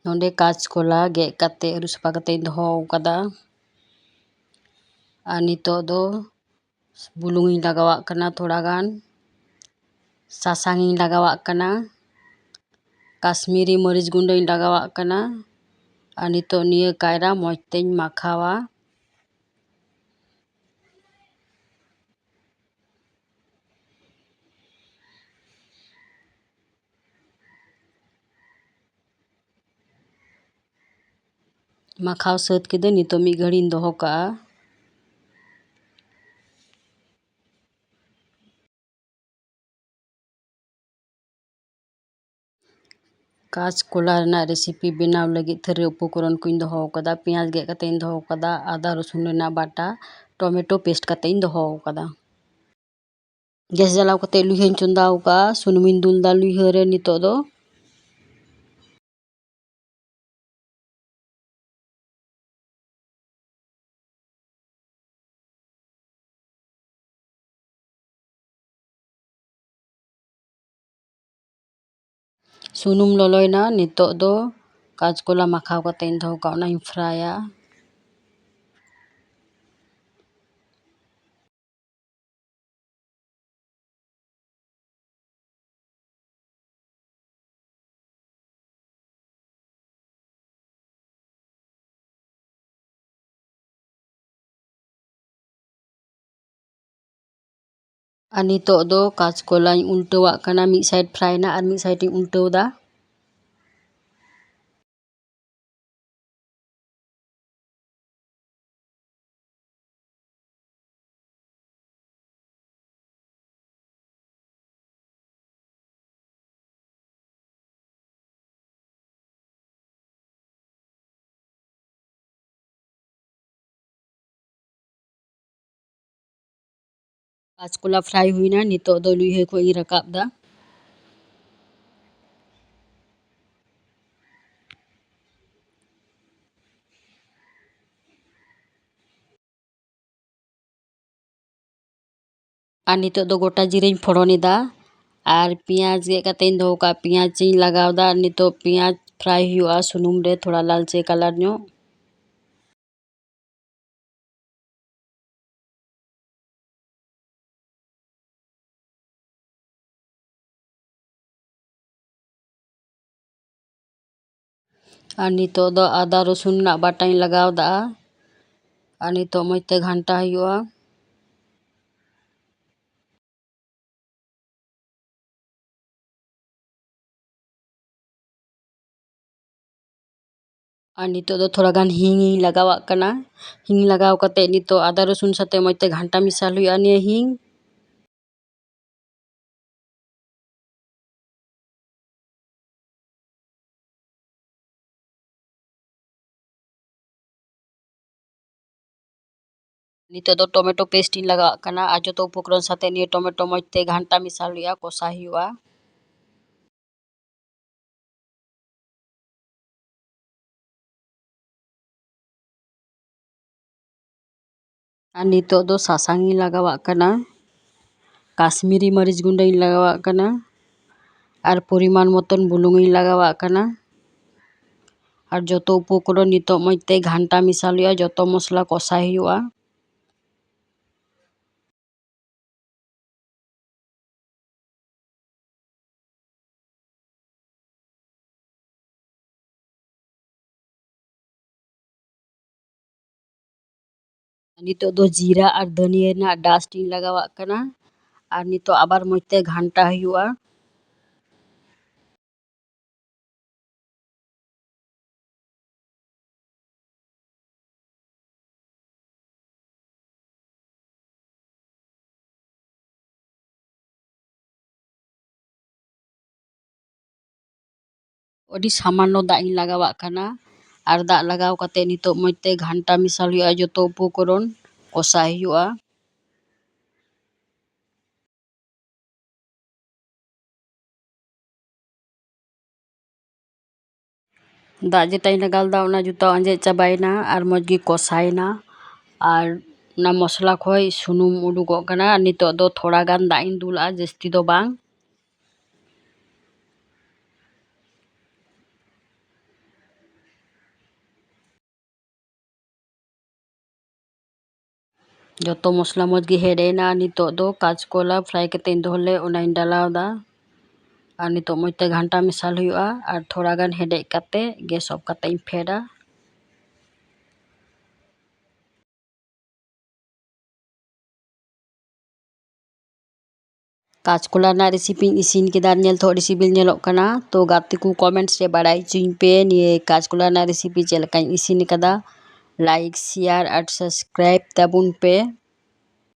ᱱᱚᱰᱮ ᱠᱟᱪ ᱠᱚᱞᱟ ᱜᱮᱫ ᱠᱟᱛᱮ ᱟᱹᱨᱩᱵ ᱥᱟᱯᱷᱟ ᱠᱟᱛᱮ ᱤᱧ ᱫᱚᱦᱚ ᱟᱠᱟᱫᱟ᱾ ᱟᱨ ᱱᱤᱛᱚᱜ ᱫᱚ ᱵᱩᱞᱩᱝ ᱤᱧ ᱞᱟᱜᱟᱣᱟᱜ ᱠᱟᱱᱟ ᱛᱷᱚᱲᱟ ᱜᱟᱱ, ᱥᱟᱥᱟᱝ ᱤᱧ ᱞᱟᱜᱟᱣᱟᱜ ᱠᱟᱱᱟ, ᱠᱟᱥᱢᱤᱨᱤ ᱢᱟᱹᱨᱤᱪ ᱜᱩᱸᱰᱟᱹᱧ ᱞᱟᱜᱟᱣᱟᱜ ᱠᱟᱱᱟ᱾ ᱟᱨ ᱱᱤᱛᱚᱜ ᱱᱤᱭᱟᱹ ᱠᱟᱭᱨᱟ ᱢᱚᱡᱽ ᱛᱮᱧ ᱢᱟᱠᱷᱟᱣᱟ᱾ ᱢᱟᱠᱷᱟᱣ ᱥᱟᱹᱛ ᱠᱤᱫᱟᱹᱧ, ᱱᱤᱛᱚᱜ ᱢᱤᱫ ᱜᱷᱟᱹᱲᱤᱧ ᱫᱚᱦᱚ ᱠᱟᱜᱼᱟ᱾ ᱠᱟᱪ ᱠᱚᱞᱟ ᱨᱮᱱᱟᱜ ᱨᱮᱥᱤᱯᱤ ᱵᱮᱱᱟᱣ ᱞᱟᱹᱜᱤᱫ ᱛᱷᱟᱹᱨᱤ ᱩᱯᱚᱠᱚᱨᱚᱱ ᱠᱚᱧ ᱫᱚᱦᱚ ᱟᱠᱟᱫᱟ᱾ ᱯᱮᱸᱭᱟᱡ ᱜᱮᱫ ᱠᱟᱛᱮ ᱤᱧ ᱫᱚᱦᱚ ᱟᱠᱟᱫᱟ, ᱟᱫᱟ ᱨᱚᱥᱩᱱ ᱨᱮᱱᱟᱜ ᱵᱟᱴᱟ, ᱴᱚᱢᱮᱴᱳ ᱯᱮᱥᱴ ᱠᱟᱛᱮ ᱤᱧ ᱫᱚᱦᱚ ᱟᱠᱟᱫᱟ᱾ ᱜᱮᱥ ᱡᱟᱞᱟᱣ ᱠᱟᱛᱮ ᱞᱩᱭᱦᱟᱹᱧ ᱪᱚᱸᱫᱟ ᱟᱠᱟᱜᱼᱟ, ᱥᱩᱱᱩᱢᱤᱧ ᱫᱩᱞᱫᱟ ᱞᱩᱭᱦᱟᱹ ᱨᱮ ᱱᱤᱛᱚᱜ ᱫᱚ᱾ ᱥᱩᱱᱩᱢ ᱞᱚᱞᱚᱭᱮᱱᱟ, ᱱᱤᱛᱚᱜ ᱫᱚ ᱠᱟᱪ ᱠᱚᱞᱟ ᱢᱟᱠᱷᱟᱣ ᱠᱟᱛᱮ ᱤᱧ ᱫᱚᱦᱚ ᱠᱟᱜᱼᱟ, ᱚᱱᱟᱧ ᱯᱷᱨᱟᱭᱟ᱾ ᱟᱨ ᱱᱤᱛᱚᱜ ᱫᱚ ᱠᱟᱪ ᱠᱚᱞᱟᱧ ᱩᱞᱴᱟᱹᱣᱟᱜ ᱠᱟᱱᱟ, ᱢᱤᱫ ᱥᱟᱭᱤᱰ ᱯᱷᱨᱟᱭ ᱮᱱᱟ ᱟᱨ ᱢᱤᱫ ᱥᱟᱭᱤᱰ ᱤᱧ ᱩᱞᱴᱟᱹᱣᱫᱟ᱾ ᱠᱟᱪ ᱠᱚᱞᱟ ᱯᱷᱨᱟᱭ ᱦᱩᱭᱱᱟ, ᱱᱤᱛᱚᱜ ᱫᱚ ᱞᱩᱭᱦᱟᱹ ᱠᱷᱚᱡ ᱤᱧ ᱨᱟᱠᱟᱵ ᱫᱟ᱾ ᱟᱨ ᱱᱤᱛᱚᱜ ᱫᱚ ᱜᱚᱴᱟ ᱡᱤᱨᱟᱹᱧ ᱯᱷᱚᱲᱚᱱ ᱮᱫᱟ ᱟᱨ ᱯᱮᱸᱭᱟᱡ ᱜᱮᱫ ᱠᱟᱛᱮᱧ ᱫᱚᱦᱚ ᱠᱟᱜᱼᱟ, ᱯᱮᱸᱭᱟᱡ ᱤᱧ ᱞᱟᱜᱟᱣᱫᱟ᱾ ᱱᱤᱛᱚᱜ ᱯᱮᱸᱭᱟᱡ ᱯᱷᱨᱟᱭ ᱦᱩᱭᱩᱜᱼᱟ ᱥᱩᱱᱩᱢ ᱨᱮ ᱛᱷᱚᱲᱟ ᱞᱟᱞᱪᱮ ᱠᱟᱞᱟᱨ ᱧᱚᱜ᱾ ᱟᱨ ᱱᱤᱛᱚᱜ ᱫᱚ ᱟᱫᱟ ᱨᱚᱥᱩᱱ ᱨᱮᱱᱟᱜ ᱵᱟᱴᱟᱧ ᱞᱟᱜᱟᱣᱫᱟ ᱟᱨ ᱱᱤᱛᱚᱜ ᱢᱚᱡᱽ ᱛᱮ ᱜᱷᱟᱱᱴᱟ ᱦᱩᱭᱩᱜᱼᱟ᱾ ᱟᱨ ᱱᱤᱛᱚᱜ ᱫᱚ ᱛᱷᱚᱲᱟ ᱜᱟᱱ ᱦᱤᱝ ᱤᱧ ᱞᱟᱜᱟᱣᱟᱜ ᱠᱟᱱᱟ᱾ ᱦᱤᱝ ᱞᱟᱜᱟᱣ ᱠᱟᱛᱮ ᱱᱤᱛᱚᱜ ᱟᱫᱟ ᱨᱚᱥᱩᱱ ᱥᱟᱛᱮ ᱢᱚᱡᱽ ᱛᱮ ᱜᱷᱟᱱᱴᱟ ᱢᱮᱥᱟᱞ ᱦᱩᱭᱩᱜᱼᱟ ᱱᱤᱭᱟᱹ ᱦᱤᱝ᱾ ᱱᱤᱛᱚᱜ ᱫᱚ ᱴᱚᱢᱮᱴᱳ ᱯᱮᱥᱴ ᱤᱧ ᱞᱟᱜᱟᱣᱟᱜ ᱠᱟᱱᱟ ᱟᱨ ᱡᱚᱛᱚ ᱩᱯᱚᱠᱚᱨᱚᱱ ᱥᱟᱛᱮ ᱱᱤᱭᱟᱹ ᱴᱚᱢᱮᱴᱳ ᱢᱚᱡᱽ ᱛᱮ ᱜᱷᱟᱱᱴᱟ ᱢᱮᱥᱟᱞ ᱦᱩᱭᱩᱜᱼᱟ, ᱠᱚষᱟ ᱦᱩᱭᱩᱜᱼᱟ᱾ ᱟᱨ ᱱᱤᱛᱚᱜ ᱫᱚ ᱥᱟᱥᱟᱝ ᱤᱧ ᱞᱟᱜᱟᱣᱟᱜ ᱠᱟᱱᱟ, ᱠᱟᱥᱢᱤᱨᱤ ᱢᱟᱹᱨᱤᱪ ᱜᱩᱸᱰᱟᱹᱧ ᱞᱟᱜᱟᱣᱟᱜ ᱠᱟᱱᱟ ᱟᱨ ᱯᱚᱨᱤᱢᱟᱱ ᱢᱚᱛᱚᱱ ᱵᱩᱞᱩᱝ ᱤᱧ ᱞᱟᱜᱟᱣᱟᱜ ᱠᱟᱱᱟ᱾ ᱟᱨ ᱡᱚᱛᱚ ᱩᱯᱚᱠᱚᱨᱚᱱ ᱱᱤᱛᱚᱜ ᱢᱚᱡᱽ ᱛᱮ ᱜᱷᱟᱱᱴᱟ ᱢᱮᱥᱟᱞ ᱦᱩᱭᱩᱜᱼᱟ, ᱡᱚᱛᱚ ᱢᱚᱥᱞᱟ ᱠᱚষᱟᱭ ᱦᱩᱭᱩᱜᱼᱟ᱾ ᱱᱤᱛᱚᱜ ᱫᱚ ᱡᱤᱨᱟ ᱟᱨ ᱫᱷᱟᱹᱱᱤᱭᱟᱹ ᱨᱮᱱᱟᱜ ᱰᱟᱥᱴ ᱤᱧ ᱞᱟᱜᱟᱣᱟᱜ ᱠᱟᱱᱟ ᱟᱨ ᱱᱤᱛᱚᱜ ᱟᱵᱟᱨ ᱢᱚᱡᱽ ᱛᱮ ᱜᱷᱟᱱᱴᱟ ᱦᱩᱭᱩᱜᱼᱟ᱾ ᱟᱹᱰᱤ ᱥᱟᱢᱟᱱᱱᱚ ᱫᱟᱜ ᱤᱧ ᱞᱟᱜᱟᱣᱟᱜ ᱠᱟᱱᱟ ᱟᱨ ᱫᱟᱜ ᱞᱟᱜᱟᱣ ᱠᱟᱛᱮ ᱱᱤᱛᱚᱜ ᱢᱚᱡᱽ ᱛᱮ ᱜᱷᱟᱱᱴᱟ ᱢᱮᱥᱟᱞ ᱦᱩᱭᱩᱜᱼᱟ, ᱡᱚᱛᱚ ᱩᱯᱚᱠᱚᱨᱚᱱ ᱠᱚষᱟᱭ ᱦᱩᱭᱩᱜᱼᱟ᱾ ᱫᱟᱜ ᱡᱮᱴᱟᱧ ᱞᱟᱜᱟᱣ ᱞᱮᱫᱟ ᱚᱱᱟ ᱡᱚᱛᱚ ᱟᱸᱡᱮᱫ ᱪᱟᱵᱟᱭᱮᱱᱟ ᱟᱨ ᱢᱚᱡᱽ ᱜᱮ ᱠᱚষᱟᱭᱮᱱᱟ ᱟᱨ ᱚᱱᱟ ᱢᱚᱥᱞᱟ ᱠᱷᱚᱡ ᱥᱩᱱᱩᱢ ᱩᱰᱩᱠᱚᱜ ᱠᱟᱱᱟ᱾ ᱟᱨ ᱱᱤᱛᱚᱜ ᱫᱚ ᱛᱷᱚᱲᱟ ᱜᱟᱱ ᱫᱟᱜ ᱤᱧ ᱫᱩᱞᱟᱜᱼᱟ, ᱡᱟᱹᱥᱛᱤ ᱫᱚ ᱵᱟᱝ᱾ ᱡᱚᱛᱚ ᱢᱚᱥᱞᱟ ᱢᱚᱡᱽ ᱜᱮ ᱦᱮᱰ ᱮᱱᱟ ᱱᱤᱛᱚᱜ ᱫᱚ ᱠᱟᱪᱠᱚᱞᱟ ᱯᱷᱨᱟᱭ ᱠᱟᱛᱮᱧ ᱫᱚᱦᱚ ᱞᱮᱫ ᱚᱱᱟᱧ ᱰᱟᱞᱟᱣᱫᱟ ᱟᱨ ᱱᱤᱛᱚᱜ ᱢᱚᱡᱽ ᱛᱮ ᱜᱷᱟᱱᱴᱟ ᱢᱮᱥᱟᱞ ᱦᱩᱭᱩᱜᱼᱟ ᱟᱨ ᱛᱷᱚᱲᱟ ᱜᱟᱱ ᱦᱮᱰᱮᱡ ᱠᱟᱛᱮ ᱜᱮᱥ ᱚᱯᱷ ᱠᱟᱛᱮ ᱤᱧ ᱯᱷᱮᱰᱟ᱾ ᱠᱟᱪᱠᱚᱞᱟ ᱨᱮᱱᱟᱜ ᱨᱮᱥᱤᱯᱤᱧ ᱤᱥᱤᱱ ᱠᱮᱫᱟ, ᱧᱮᱞ ᱛᱮᱦᱚᱸ ᱟᱹᱰᱤ ᱥᱤᱵᱤᱞ ᱧᱮᱞᱚᱜ ᱠᱟᱱᱟ᱾ ᱛᱚ ᱜᱟᱛᱮ ᱠᱚ ᱠᱚᱢᱮᱱᱴᱥ ᱨᱮ ᱵᱟᱲᱟᱭ ᱦᱚᱪᱚᱧ ᱯᱮ ᱱᱤᱭᱟᱹ ᱠᱟᱪᱠᱚᱞᱟ ᱨᱮᱱᱟᱜ ᱨᱮᱥᱤᱯᱤ ᱪᱮᱫ ᱞᱮᱠᱟᱧ ᱤᱥᱤᱱ ᱠᱟᱫᱟ᱾ ᱞᱟᱭᱤᱠ শেয়ার আর সাবস্ক্রাইব তাবুন পে।